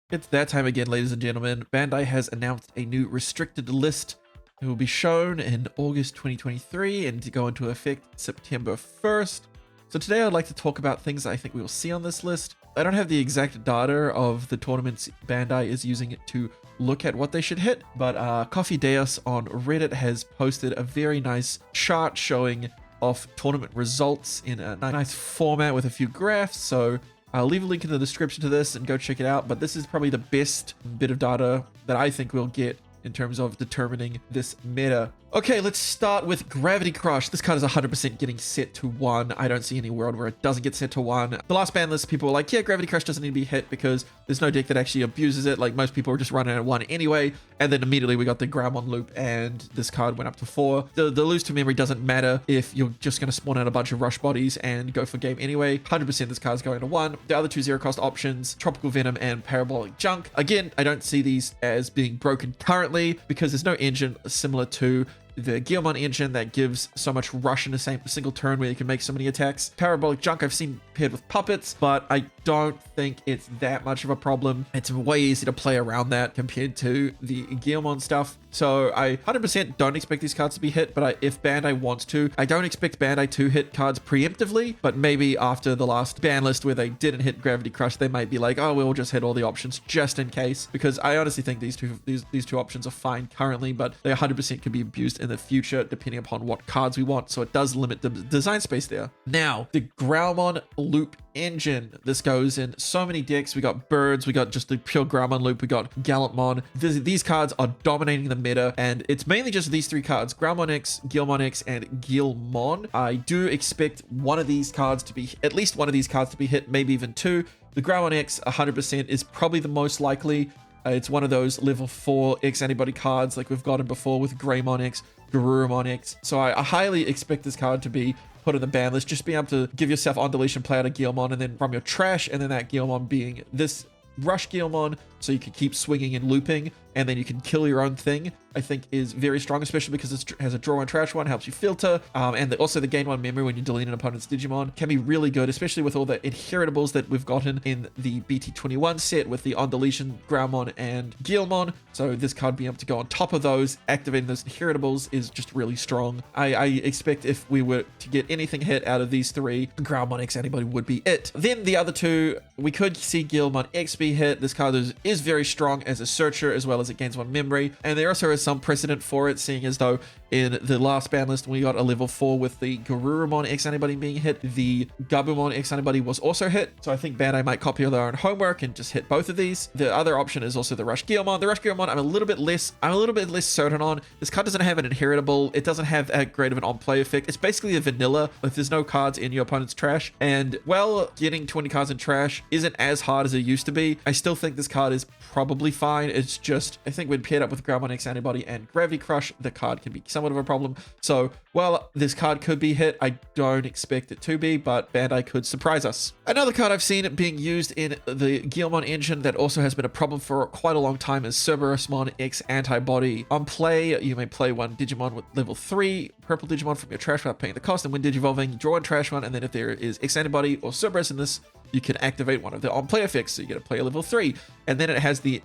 It's that time again, ladies and gentlemen. Bandai has announced a new restricted list. It will be shown in August 2023 and to go into effect September 1st. So today I'd like to talk about things I think we will see on this list. I don't have the exact data of the tournaments Bandai is using to look at what they should hit, but Coffee Deus on Reddit has posted a very nice chart showing off tournament results in a nice format with a few graphs. So I'll leave a link in the description to this and go check it out, but this is probably the best bit of data that I think we'll get in terms of determining this meta. Okay, let's start with Gravity Crush. This card is 100% getting set to 1. I don't see any world where it doesn't get set to 1. The last ban list, people were like, yeah, Gravity Crush doesn't need to be hit because there's no deck that actually abuses it. Like, most people are just running at 1 anyway. And then immediately we got the Groundmon loop and this card went up to 4. The lose to memory doesn't matter if you're just going to spawn out a bunch of rush bodies and go for game anyway. 100% this card's going to 1. The other two zero cost options, Tropical Venom and Parabolic Junk. Again, I don't see these as being broken currently because there's no engine similar to the Digimon engine that gives so much rush in a single turn where you can make so many attacks. Parabolic Junk I've seen paired with puppets, but I don't think it's that much of a problem. It's way easier to play around that compared to the Digimon stuff. So I 100% don't expect these cards to be hit, but if Bandai wants to, I don't expect Bandai to hit cards preemptively, but maybe after the last ban list where they didn't hit Gravity Crush, they might be like, oh, we'll just hit all the options just in case, because I honestly think these two options are fine currently, but they 100% could be abused in the future depending upon what cards we want, so it does limit the design space there. Now, the Groundmon loop engine. This goes in so many decks. We got birds, we got just the pure Groundmon loop, we got Gallantmon. These cards are dominating the meta, and it's mainly just these three cards, Groundmon X, Guilmon X, and Guilmon. I do expect one of these cards to be, at least one of these cards to be hit, maybe even two. The Groundmon X 100% is probably the most likely. It's one of those level 4 X antibody cards like we've gotten before with Greymon X, Garurumon X. So I highly expect this card to be put in the ban list. Just being able to give yourself on deletion, play out a Guilmon, and then from your trash, and then that Guilmon being this rush Guilmon, so you can keep swinging and looping, and then you can kill your own thing, I think is very strong, especially because it has a draw and trash one, helps you filter, and also the gain 1 memory when you delete an opponent's Digimon can be really good, especially with all the inheritables that we've gotten in the BT21 set with the on deletion Groundmon and Guilmon. So this card being able to go on top of those, activating those inheritables is just really strong. I expect if we were to get anything hit out of these three, Groundmon X antibody would be it. Then the other two, we could see Guilmon X be hit. This card is very strong as a searcher, as well as it gains 1 memory, and there also is some precedent for it, seeing as though in the last ban list we got a level 4 with the Garurumon X antibody being hit. The Gabumon X antibody was also hit, so I think Bandai might copy their own homework and just hit both of these. The other option is also the Rush Guilmon. The Rush Guilmon I'm a little bit less certain on. This card doesn't have an inheritable, it doesn't have that great of an on-play effect. It's basically a vanilla if there's no cards in your opponent's trash, and well, getting 20 cards in trash isn't as hard as it used to be. I still think this card is probably fine. It's just, I think when paired up with Groundmon X antibody and Gravity Crush, the card can be somewhat of a problem. So, well, this card could be hit. I don't expect it to be, but Bandai could surprise us. Another card I've seen being used in the Guilmon engine that also has been a problem for quite a long time is Cerberusmon X Antibody. On play, you may play one Digimon with level 3 purple Digimon from your trash without paying the cost, and when Digivolving, draw one trash one, and then if there is X Antibody or Cerberus in this, you can activate one of the on-play effects, so you get a player level 3. And then it has the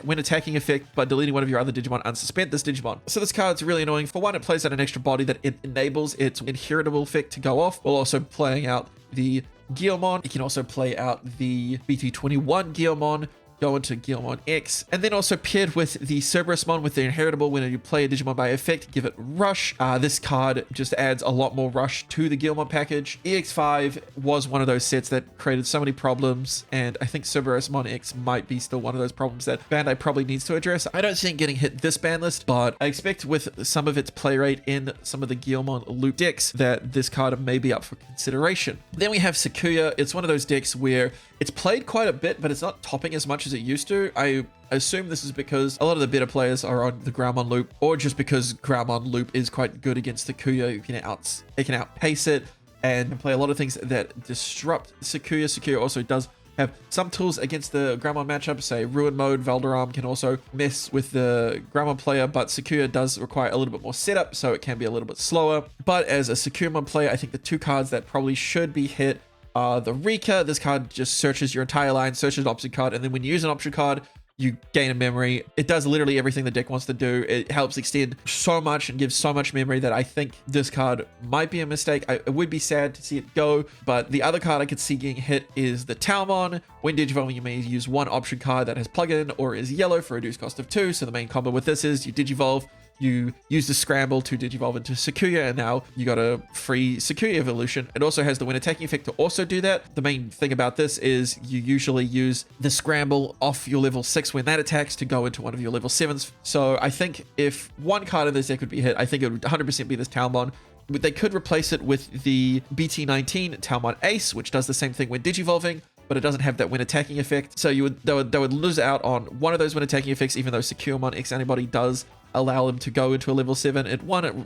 when attacking effect by deleting one of your other Digimon, unsuspend this Digimon. So this card's really annoying. For one, it plays out an extra body that it enables its inheritable effect to go off, while also playing out the Guilmon. You can also play out the BT21 Guilmon, go into Guilmon X, and then also paired with the Cerberusmon with the inheritable. When you play a Digimon by effect, give it rush. This card just adds a lot more rush to the Guilmon package. EX5 was one of those sets that created so many problems, and I think Cerberusmon X might be still one of those problems that Bandai probably needs to address. I don't see it getting hit this ban list, but I expect with some of its play rate in some of the Guilmon loop decks that this card may be up for consideration. Then we have Sakuya. It's one of those decks where it's played quite a bit, but it's not topping as much as it used to. I assume this is because a lot of the better players are on the Groundmon loop, or just because Groundmon loop is quite good against Sakuya. It can outpace it and can play a lot of things that disrupt Sakuya. Sakuya also does have some tools against the Groundmon matchup, say Ruin Mode. Valderam can also mess with the Groundmon player, but Sakuya does require a little bit more setup, so it can be a little bit slower. But as a Sakuya player, I think the two cards that probably should be hit are the Rika. This card just searches your entire line, searches an option card, and then when you use an option card, you gain a memory. It does literally everything the deck wants to do. It helps extend so much and gives so much memory that I think this card might be a mistake. It would be sad to see it go, but the other card I could see getting hit is the Talmon. When Digivolving, you may use one option card that has plug-in or is yellow for a reduced cost of 2. So the main combo with this is you Digivolve, you use the scramble to Digivolve into Sakuya, and now you got a free Sakuya evolution. It also has the when attacking effect to also do that. The main thing about this is you usually use the scramble off your level 6 when that attacks to go into one of your level 7s. So I think if one card in this deck would be hit, I think it would 100% be this Talmon. They could replace it with the BT19 Talmon Ace, which does the same thing when Digivolving, but it doesn't have that when attacking effect. So they would lose out on one of those when attacking effects, even though Securemon X Antibody does allow them to go into a level 7. It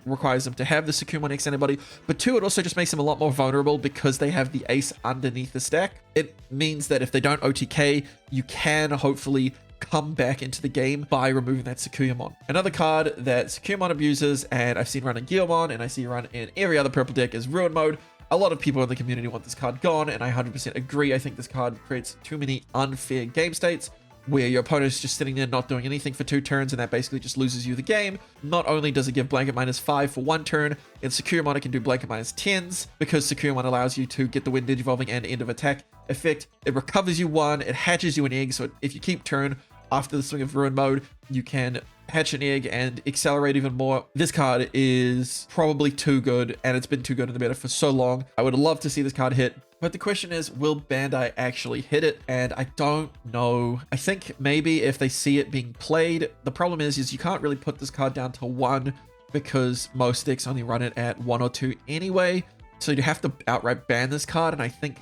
requires them to have the Securemon X Antibody, but 2, it also just makes them a lot more vulnerable because they have the Ace underneath the stack. It means that if they don't OTK, you can hopefully come back into the game by removing that Securemon. Another card that Securemon abuses, and I've seen run in Guilmon, and I see run in every other purple deck, is Ruin Mode. A lot of people in the community want this card gone, and I 100% agree. I think this card creates too many unfair game states where your opponent's just sitting there not doing anything for 2 turns, and that basically just loses you the game. Not only does it give blanket -5 for 1 turn, in Securemon it can do blanket -10s, because Securemon allows you to get the Wind Digivolving and End of Attack effect. It recovers you 1, it hatches you an egg, so if you keep turn after the swing of Ruin Mode, you can hatch an egg and accelerate even more. This card is probably too good, and it's been too good in the meta for so long. I would love to see this card hit, but the question is, will Bandai actually hit it? And I don't know. I think maybe if they see it being played. The problem is you can't really put this card down to 1 because most decks only run it at 1 or 2 anyway. So you have to outright ban this card, and I think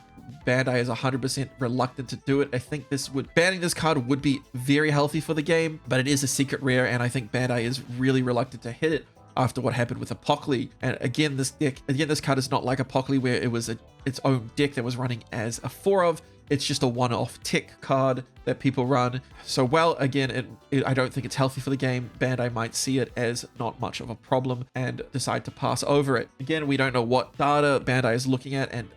Bandai is 100% reluctant to do it. I think banning this card would be very healthy for the game, but it is a secret rare, and I think Bandai is really reluctant to hit it after what happened with Apocalypse. And again, this card is not like Apocalypse, where it was its own deck that was running as a 4 of. It's just a one-off tick card that people run. So while, again, I don't think it's healthy for the game, Bandai might see it as not much of a problem and decide to pass over it. Again, we don't know what data Bandai is looking at, and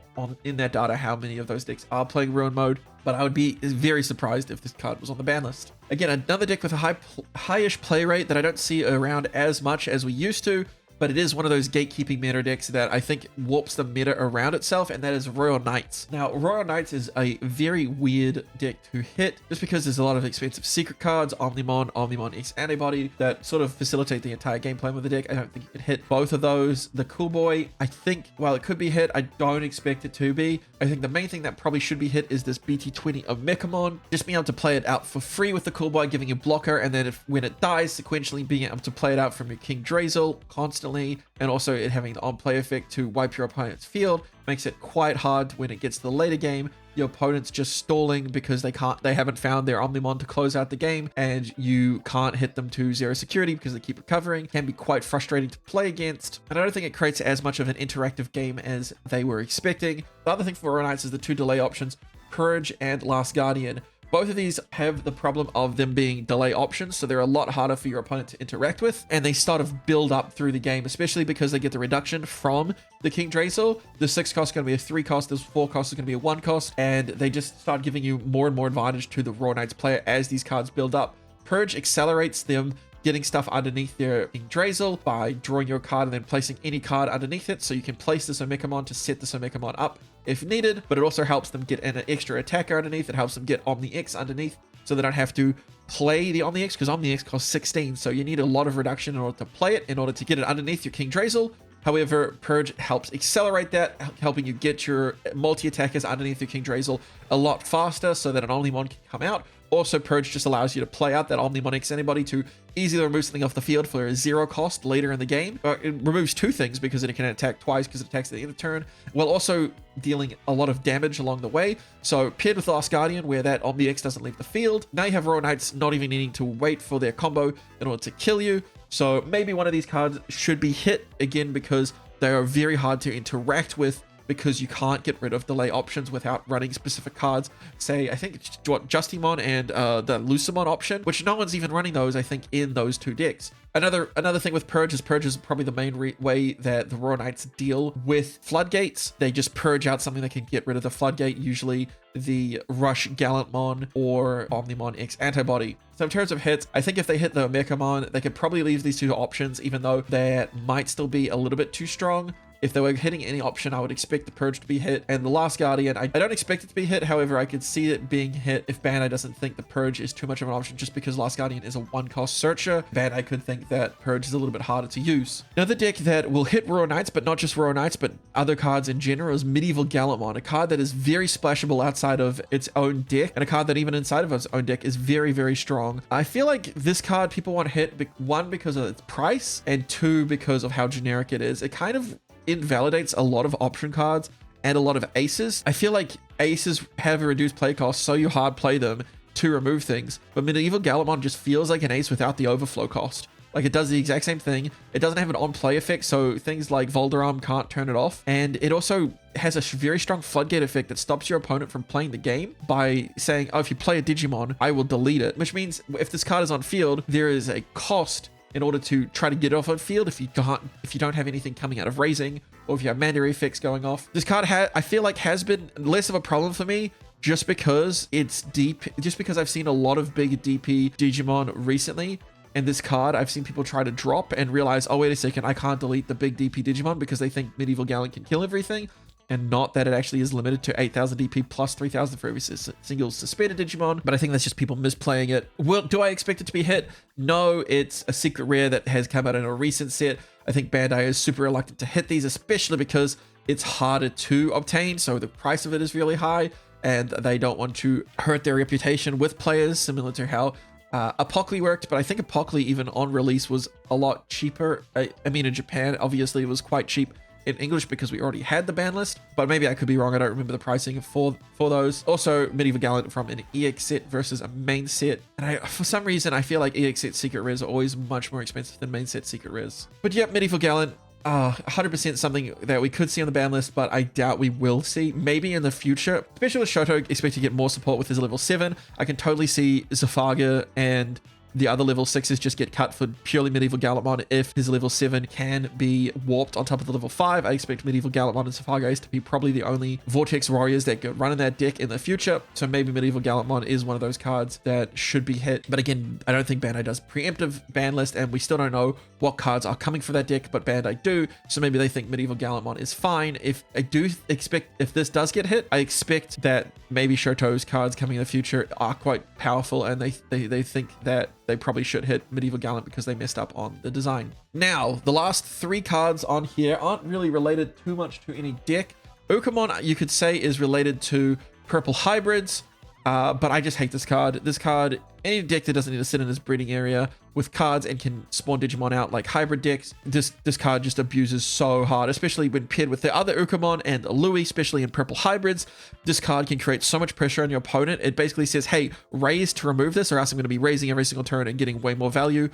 in that data how many of those decks are playing Ruin Mode, but I would be very surprised if this card was on the ban list. Again, another deck with a high-ish play rate that I don't see around as much as we used to, but it is one of those gatekeeping meta decks that I think warps the meta around itself, and that is Royal Knights. Now, Royal Knights is a very weird deck to hit, just because there's a lot of expensive secret cards, Omnimon X Antibody, that sort of facilitate the entire gameplay with the deck. I don't think you can hit both of those. The Cool Boy, I think, while it could be hit, I don't expect it to be. I think the main thing that probably should be hit is this BT20 of Mechamon. Just being able to play it out for free with the Cool Boy, giving you blocker, and then when it dies, sequentially being able to play it out from your King Drazel constantly, and also it having the on-play effect to wipe your opponent's field makes it quite hard when it gets to the later game. Your opponent's just stalling because they haven't found their Omnimon to close out the game, and you can't hit them to 0 security because they keep recovering. Can be quite frustrating to play against, and I don't think it creates as much of an interactive game as they were expecting. The other thing for Royal Knights is the 2 delay options, Purge and Last Guardian. Both of these have the problem of them being delay options, so they're a lot harder for your opponent to interact with, and they sort of build up through the game, especially because they get the reduction from the King Drazel. The 6 cost is going to be a 3 cost, this 4 cost is going to be a 1 cost, and they just start giving you more and more advantage to the Royal Knights player as these cards build up. Purge accelerates them getting stuff underneath their King Drazel by drawing your card and then placing any card underneath it, so you can place this Omecamon to set this Omecamon up if needed, but it also helps them get an extra attacker underneath. It helps them get Omni X underneath, so they don't have to play the Omni X, because Omni X costs 16, so you need a lot of reduction in order to play it, in order to get it underneath your King Drazel. However, Purge helps accelerate that, helping you get your multi-attackers underneath your King Drazel a lot faster so that an Omnimon can come out. Also, Purge just allows you to play out that Omnimon X Antibody to easily remove something off the field for a 0 cost later in the game. It removes 2 things because it can attack twice because it attacks at the end of the turn, while also dealing a lot of damage along the way. So paired with Last Guardian, where that Omni X doesn't leave the field, now you have Royal Knights not even needing to wait for their combo in order to kill you. So maybe one of these cards should be hit again, because they are very hard to interact with, because you can't get rid of delay options without running specific cards. Say, I think it's what, Justimon and the Lucimon option, which no one's even running those, I think, in those two decks. Another thing with Purge is probably the main way that the Royal Knights deal with floodgates. They just purge out something that can get rid of the floodgate, usually the Rush Gallantmon or Omnimon X Antibody. So in terms of hits, I think if they hit the Mechamon, they could probably leave these two options, even though that might still be a little bit too strong. If they were hitting any option, I would expect the Purge to be hit. And the Last Guardian, I don't expect it to be hit. However, I could see it being hit if Bandai doesn't think the Purge is too much of an option, just because Last Guardian is a one-cost searcher. Bandai could think that Purge is a little bit harder to use. Another deck that will hit Royal Knights, but not just Royal Knights, but other cards in general, is Medieval Gallantmon, a card that is very splashable outside of its own deck, and a card that even inside of its own deck is very, very strong. I feel like this card people want hit, one, because of its price, and two, because of how generic it is. It kind of invalidates a lot of option cards and a lot of aces. I feel like aces have a reduced play cost, so you hard play them to remove things, but Medieval Gallantmon just feels like an ace without the overflow cost. Like, it does the exact same thing. It doesn't have an on-play effect, so things like Volderarm can't turn it off. And it also has a very strong floodgate effect that stops your opponent from playing the game by saying, oh, if you play a Digimon, I will delete it. Which means if this card is on field, there is a cost in order to try to get it off on field if you don't have anything coming out of raising, or if you have mana effects going off. This card I feel like has been less of a problem for me, just because it's deep, just because I've seen a lot of big DP Digimon recently, and this card I've seen people try to drop and realize, oh wait a second, I can't delete the big DP Digimon because they think Medieval Gallant can kill everything, and not that it actually is limited to 8,000 DP plus 3,000 for every single suspended Digimon. But I think that's just people misplaying it. Well, do I expect it to be hit? No, it's a secret rare that has come out in a recent set. I think Bandai is super reluctant to hit these, especially because it's harder to obtain, so the price of it is really high, and they don't want to hurt their reputation with players, similar to how Apocally worked. But I think Apocally, even on release, was a lot cheaper. I mean, in Japan, obviously, it was quite cheap in English because we already had the ban list, but maybe I could be wrong. I don't remember the pricing for those. Also, Medieval Gallant from an EX set versus a main set, and for some reason I feel like EX set secret rares are always much more expensive than main set secret rares. But yep, Medieval Gallant, 100% something that we could see on the ban list, but I doubt we will see. Maybe in the future, especially with Shoto, expect to get more support with his level 7. I can totally see Zafaga and the other level 6s just get cut for purely Medieval Gallantmon if his level 7 can be warped on top of the level 5. I expect Medieval Gallantmon and Safagas to be probably the only Vortex Warriors that could run in that deck in the future. So maybe Medieval Gallantmon is one of those cards that should be hit. But again, I don't think Bandai does preemptive ban list, and we still don't know what cards are coming for that deck, but Bandai do. So maybe they think Medieval Gallantmon is fine. If I do expect, if this does get hit, I expect that maybe Shoto's cards coming in the future are quite powerful, and they think that they probably should hit Medieval Gallant because they messed up on the design. Now, the last 3 cards on here aren't really related too much to any deck. Ukamon, you could say, is related to purple hybrids, but I just hate this card. This card, any deck that doesn't need to sit in this breeding area with cards and can spawn Digimon out like hybrid decks, this card just abuses so hard, especially when paired with the other Ukamon and Louis, especially in purple hybrids. This card can create so much pressure on your opponent. It basically says, hey, raise to remove this, or else I'm going to be raising every single turn and getting way more value.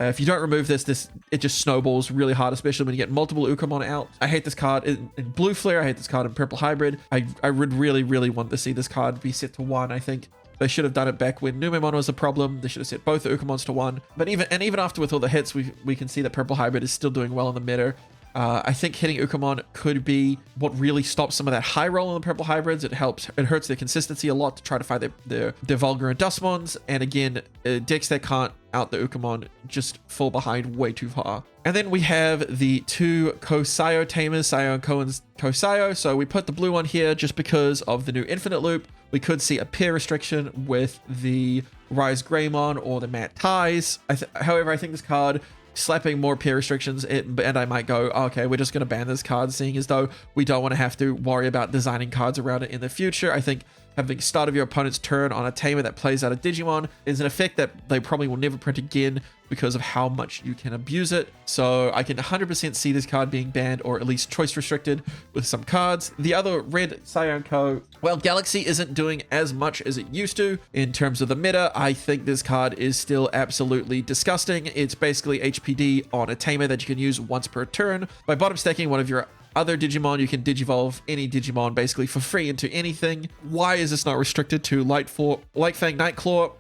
If you don't remove this, it just snowballs really hard, especially when you get multiple Ukamon out. I hate this card in Blue Flare. I hate this card in Purple Hybrid. I would really, really want to see this card be set to 1. I think they should have done it back when Numemon was a problem. They should have set both the Ukamons to 1. But even after with all the hits, we can see that Purple Hybrid is still doing well in the meta. I think hitting Ukamon could be what really stops some of that high roll in the purple hybrids. It hurts their consistency a lot to try to fight their Vulgar and Dustmons. And again, decks that can't out the Ukamon just fall behind way too far. And then we have the 2 Kosayo tamers, Sayo and Kosayo. So we put the blue one here just because of the new Infinite Loop. We could see a pair restriction with the Rise Greymon or the Matt Ties. However, I think this card slapping more pair restrictions, and I might go, okay, we're just going to ban this card, seeing as though we don't want to have to worry about designing cards around it in the future. I think having start of your opponent's turn on a tamer that plays out a Digimon is an effect that they probably will never print again because of how much you can abuse it. So I can 100% see this card being banned, or at least choice restricted with some cards. The other red Scionko, well, Galaxy isn't doing as much as it used to in terms of the meta. I think this card is still absolutely disgusting. It's basically HPD on a tamer that you can use once per turn by bottom stacking one of your other Digimon. You can Digivolve any Digimon basically for free into anything. Why is this not restricted to Light Fang Nightclaw?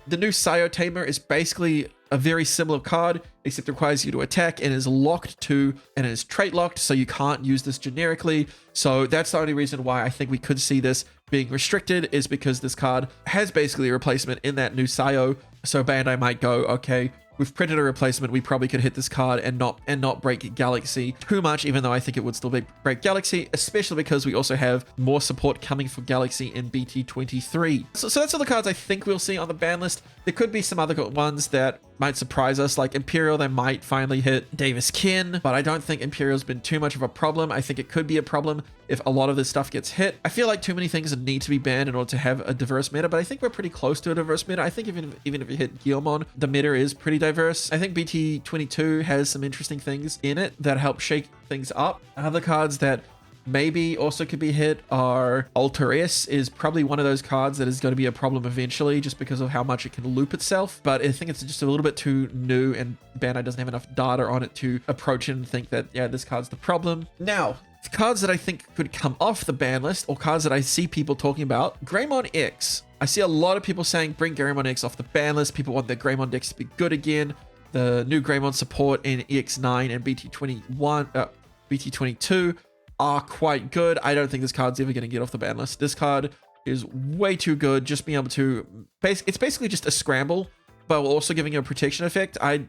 The new Sayo Tamer is basically a very similar card, except it requires you to attack and is locked to, and is trait locked, so you can't use this generically. So that's the only reason why I think we could see this being restricted, is because this card has basically a replacement in that new Sayo. So Bandai might go, okay, with Predator replacement, we probably could hit this card and not break Galaxy too much, even though I think it would still break Galaxy, especially because we also have more support coming for Galaxy in BT23. So that's all the cards I think we'll see on the ban list. There could be some other ones that might surprise us, like Imperial. They might finally hit Davis Kin, but I don't think Imperial's been too much of a problem. I think it could be a problem if a lot of this stuff gets hit. I feel like too many things need to be banned in order to have a diverse meta, but I think we're pretty close to a diverse meta. I think even if you hit Guilmon, the meta is pretty diverse. I think BT22 has some interesting things in it that help shake things up. Other cards that maybe also could be hit are Alter S is probably one of those cards that is going to be a problem eventually, just because of how much it can loop itself. But I think it's just a little bit too new, and Bandai doesn't have enough data on it to approach it and think that, yeah, this card's the problem. Now, cards that I think could come off the ban list, or cards that I see people talking about, Greymon X. I see a lot of people saying bring Greymon X off the ban list. People want their Greymon decks to be good again. The new Greymon support in EX9 and BT22 are quite good. I don't think this card's ever going to get off the ban list. This card is way too good. Just being able to it's basically just a scramble, but also giving you a protection effect. I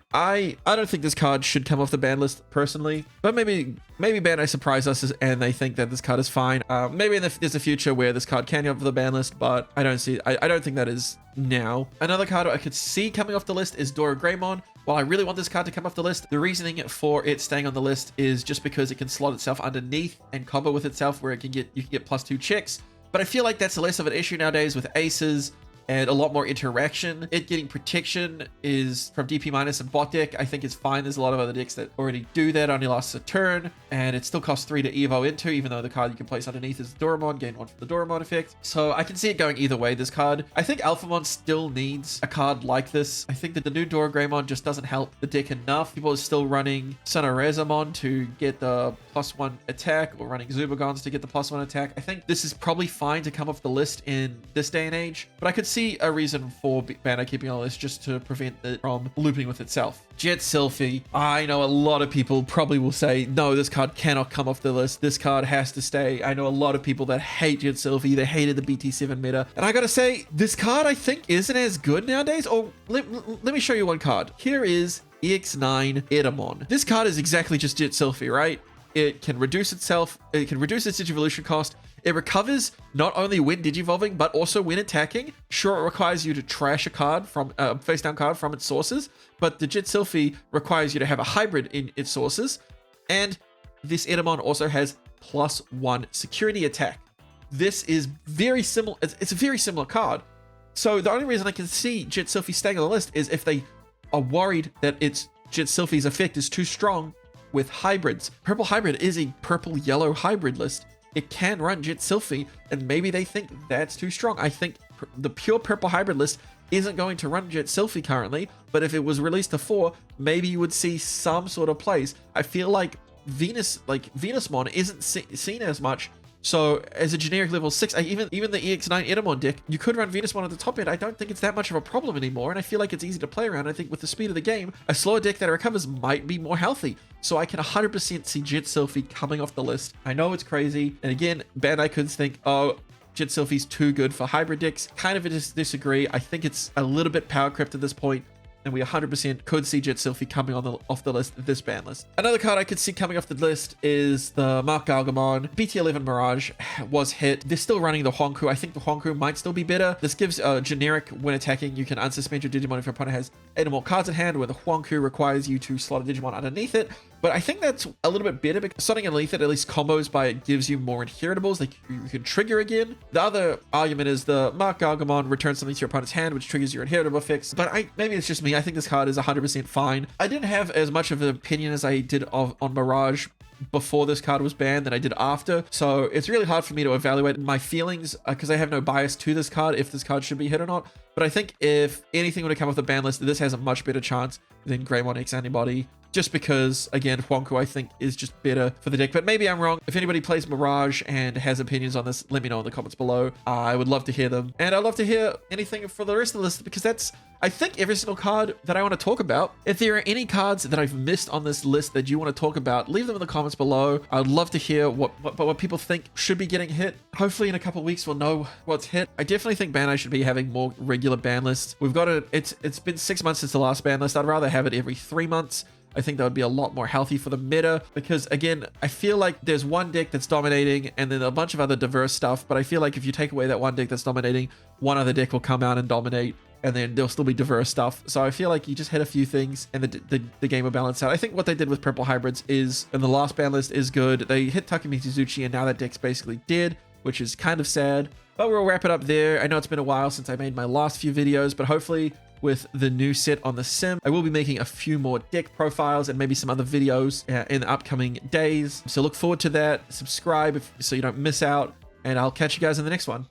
don't think this card should come off the ban list personally, but maybe Bandai surprise us and they think that this card is fine. Maybe there's a future where this card can come off the ban list, but I don't think that is now. Another card I could see coming off the list is Dora Greymon. While I really want this card to come off the list, the reasoning for it staying on the list is just because it can slot itself underneath and combo with itself, where you can get +2 checks. But I feel like that's less of an issue nowadays with aces and a lot more interaction. It getting protection is from DP minus and bot deck. I think it's fine. There's a lot of other decks that already do that, only lasts a turn, and it still costs 3 to evo into, even though the card you can place underneath is Doraemon, gain 1 from the Doraemon effect. So I can see it going either way, this card. I think Alphamon still needs a card like this. I think that the new Dora Greymon just doesn't help the deck enough. People are still running Sonorezamon to get the +1 attack, or running Zubagons to get the +1 attack. I think this is probably fine to come off the list in this day and age, but I could see a reason for Bandai keeping on the list just to prevent it from looping with itself. Jet Sylphie. I know a lot of people probably will say, no, this card cannot come off the list. This card has to stay. I know a lot of people that hate Jet Sylphie. They hated the BT7 meta. And I gotta say, this card I think isn't as good nowadays. Oh, let me show you one card. Here is EX9 Edamon. This card is exactly just Jet Sylphie, right? It can reduce itself. It can reduce its Digivolution cost. It recovers not only when Digivolving, but also when attacking. Sure, it requires you to trash a card from face down card from its sources, but the Jet Sylphie requires you to have a hybrid in its sources. And this Edamon also has +1 security attack. This is very similar. It's a very similar card. So the only reason I can see Jet Sylphie staying on the list is if they are worried that its Jet Sylphie's effect is too strong with hybrids. Purple Hybrid is a purple-yellow hybrid list. It can run Jet Sylphie, and maybe they think that's too strong. I think the pure purple hybrid list isn't going to run Jet Sylphie currently, but if it was released to 4, maybe you would see some sort of plays. I feel like Venusmon isn't seen as much. So as a generic level 6, even the EX9 Edamon deck, you could run Venusmon at the top end. I don't think it's that much of a problem anymore, and I feel like it's easy to play around. I think with the speed of the game, a slower deck that recovers might be more healthy. So I can 100% see Jet Sylphie coming off the list. I know it's crazy, and again, Bandai could think, oh, Jet Sylphie's too good for hybrid decks. Kind of disagree. I think it's a little bit power crept at this point, and we 100% could see Jet Sylphie coming off the list, this ban list. Another card I could see coming off the list is the Mark Gargamon. BT11 Mirage was hit. They're still running the Honku. I think the Honku might still be better. This gives a generic, when attacking, you can unsuspend your Digimon if your opponent has 8 or more cards in hand, where the Honku requires you to slot a Digimon underneath it. But I think that's a little bit better because slotting underneath it at least combos by it gives you more inheritables, like you can trigger again. The other argument is the Mark Gargamon returns something to your opponent's hand, which triggers your inheritable effects. But maybe it's just me. I think this card is 100% fine. I didn't have as much of an opinion as I did on Mirage before this card was banned than I did after. So it's really hard for me to evaluate my feelings because I have no bias to this card, if this card should be hit or not. But I think if anything were to come off the ban list, this has a much better chance than Greymon X Antibody. Just because, again, Huanku, I think, is just better for the deck. But maybe I'm wrong. If anybody plays Mirage and has opinions on this, let me know in the comments below. I would love to hear them. And I'd love to hear anything for the rest of the list, because that's, I think, every single card that I want to talk about. If there are any cards that I've missed on this list that you want to talk about, leave them in the comments below. I'd love to hear what people think should be getting hit. Hopefully in a couple of weeks we'll know what's hit. I definitely think Bandai should be having more regular ban lists. We've got it's been 6 months since the last ban list. I'd rather have it every 3 months. I think that would be a lot more healthy for the meta, because again, I feel like there's one deck that's dominating and then a bunch of other diverse stuff, but I feel like if you take away that one deck that's dominating, one other deck will come out and dominate, and then there'll still be diverse stuff. So I feel like you just hit a few things and the game will balance out. I think what they did with Purple Hybrids is, in the last ban list, is good. They hit Takumi Suzuki and now that deck's basically dead, which is kind of sad. But we'll wrap it up there. I know it's been a while since I made my last few videos, but hopefully with the new set on the sim, I will be making a few more deck profiles and maybe some other videos in the upcoming days. So look forward to that. Subscribe so you don't miss out, and I'll catch you guys in the next one.